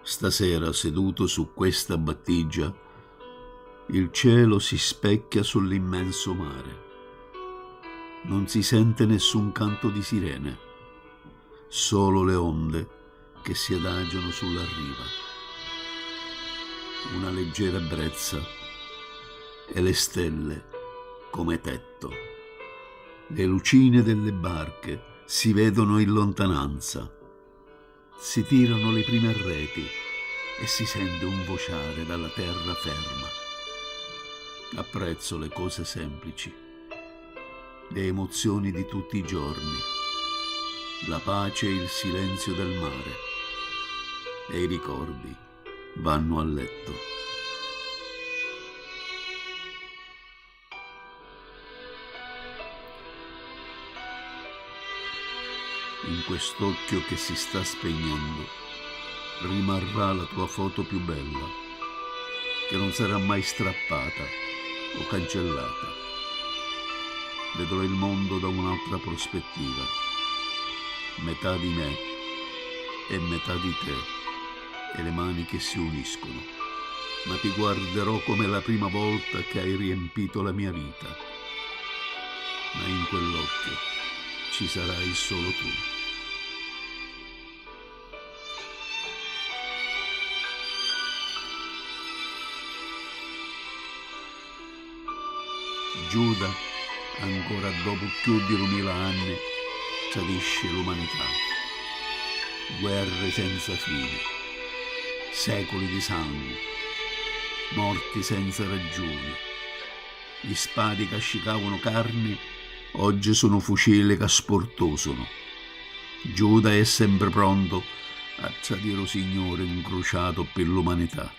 Stasera, seduto su questa battigia, il cielo si specchia sull'immenso mare. Non si sente nessun canto di sirene, solo le onde che si adagiano sulla riva. Una leggera brezza e le stelle come tetto. Le lucine delle barche si vedono in lontananza. Si tirano le prime reti e si sente un vociare dalla terra ferma. Apprezzo le cose semplici, le emozioni di tutti i giorni, la pace e il silenzio del mare, e i ricordi vanno a letto. In quest'occhio che si sta spegnendo rimarrà la tua foto più bella, che non sarà mai strappata o cancellata. Vedrò il mondo da un'altra prospettiva, metà di me e metà di te, e le mani che si uniscono. Ma ti guarderò come la prima volta che hai riempito la mia vita. Ma in quell'occhio ci sarai solo tu. Giuda, ancora dopo più di 2000 anni, tradisce l'umanità. Guerre senza fine, secoli di sangue, morti senza ragioni. Gli spadi che asciugavano carni oggi sono fucili che sportosano. Giuda è sempre pronto a tradire il Signore incrociato per l'umanità.